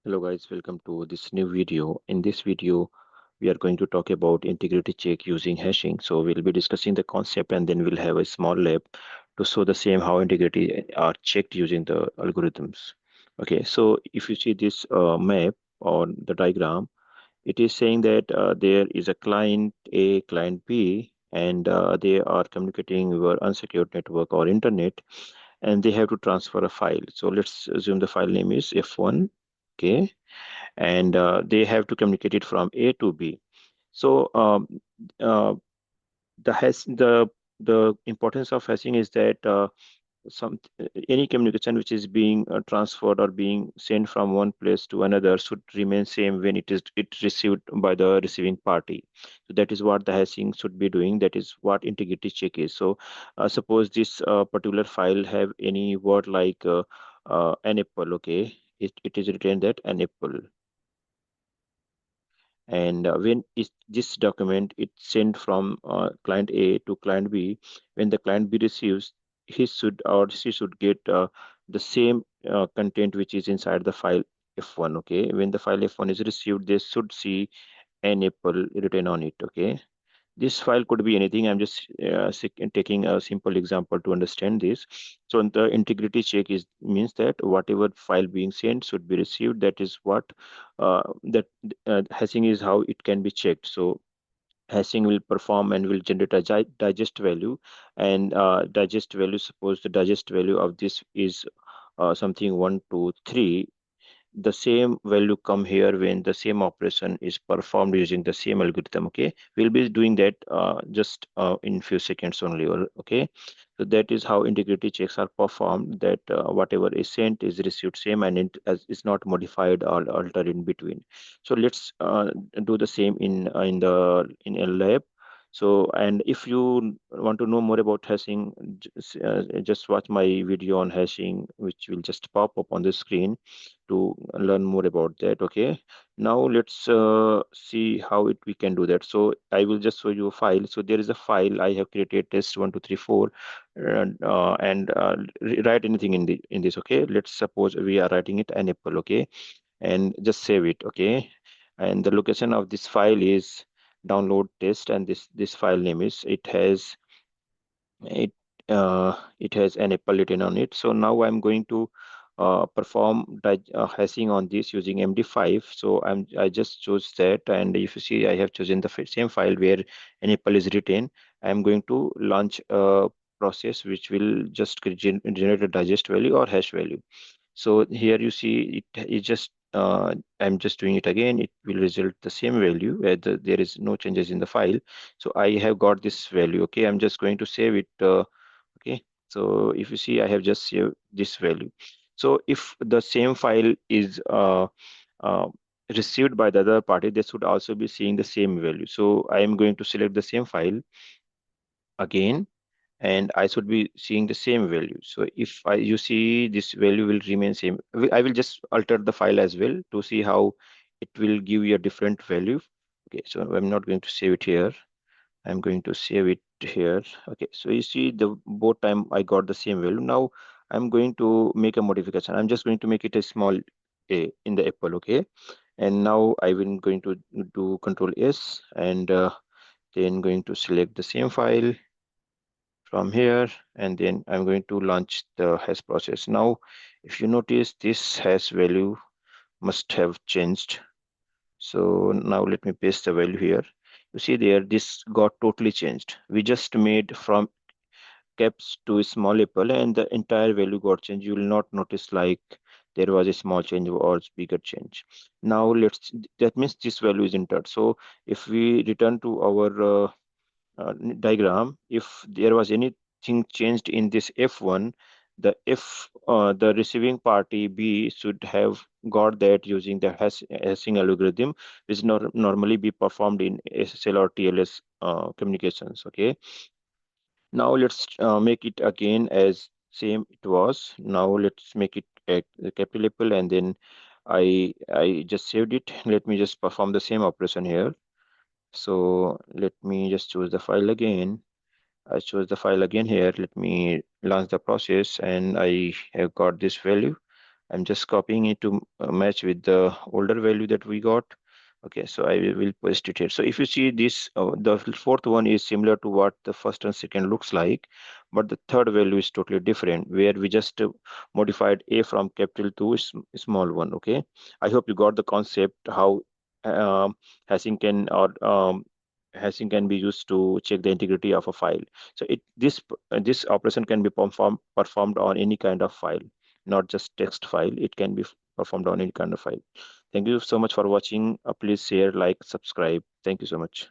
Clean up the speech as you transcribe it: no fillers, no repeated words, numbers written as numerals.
Hello guys, welcome to this new video. In this video, we are going to talk about integrity check using hashing. So we'll be discussing the concept and then we'll have a small lab to show the same how integrity are checked using the algorithms. Okay, so if you see this map or the diagram, it is saying that there is a client A, client B, and they are communicating over unsecured network or internet, and they have to transfer a file. So let's assume the file name is F1. Okay, and they have to communicate it from A to B. So uh, the importance of hashing is that some any communication which is being transferred or being sent from one place to another should remain same when it received by the receiving party. So that is what the hashing should be doing. That is what integrity check is. So suppose this particular file have any word like an apple. Okay, it is written that an apple, and when is this document it's sent from client A to client B, when the client B receives, he should or she should get the same content which is inside the file F1. Okay, when the file F1 is received, they should see an apple written on it. Okay, this file could be anything. I'm just taking a simple example to understand this. So the integrity check is means that whatever file being sent should be received. That is what that hashing is how it can be checked. So hashing will perform and will generate a digest value, and digest value, suppose the digest value of this is something 1 2 3, the same value come here when the same operation is performed using the same algorithm. Okay, we'll be doing that just in few seconds only. Okay, so that is how integrity checks are performed, that whatever is sent is received same, and it is not modified or altered in between. So let's do the same in a lab. So, and if you want to know more about hashing, just watch my video on hashing, which will just pop up on the screen to learn more about that. Okay, now let's see how we can do that. So I will just show you a file. So there is a file I have created, test1 2 3 4, and write anything in this. Okay, let's suppose we are writing it an apple. Okay, and just save it. Okay, and the location of this file is download test, and this file name is, it it has an apple written on it. So now I'm going to perform hashing on this using MD5. So I just chose that, and if you see, I have chosen the same file where an apple is written. I'm going to launch a process which will just generate a digest value or hash value. So here you see it just I'm just doing it again. It will result the same value where there is no changes in the file. So I have got this value. Okay, I'm just going to save it. Okay, so if you see, I have just saved this value. So if the same file is uh, received by the other party, they should also be seeing the same value. So I am going to select the same file again, and I should be seeing the same value. So if you see, this value will remain same. I will just alter the file as well to see how it will give you a different value. Okay, so I'm not going to save it here. I'm going to save it here. Okay, so you see the both time I got the same value. Now I'm going to make a modification. I'm just going to make it a small a in the apple. Okay, and now I will going to do Control S, and then going to select the same file from here, and then I'm going to launch the hash process. Now if you notice, this hash value must have changed. So now let me paste the value here. You see there, this got totally changed. We just made from caps to a small apple, and the entire value got changed. You will not notice like there was a small change or bigger change. Now that means this value is entered. So if we return to our diagram, if there was anything changed in this F1, the receiving party B should have got that using the hashing algorithm, which normally be performed in SSL or TLS communications. Okay, now let's make it again as same it was. Now let's make it a capital Apple, and then I just saved it. Let me just perform the same operation here. So let me just choose the file again. I chose the file again here. Let me launch the process, and I have got this value. I'm just copying it to match with the older value that we got. Okay, so I will paste it here. So if you see this, the fourth one is similar to what the first and second looks like, but the third value is totally different, where we just modified a from capital to small one. Okay, I hope you got the concept how um, hashing can or hashing can be used to check the integrity of a file. So this operation can be performed on any kind of file, not just text file. It can be performed on any kind of file. Thank you so much for watching. Please share, like, subscribe. Thank you so much.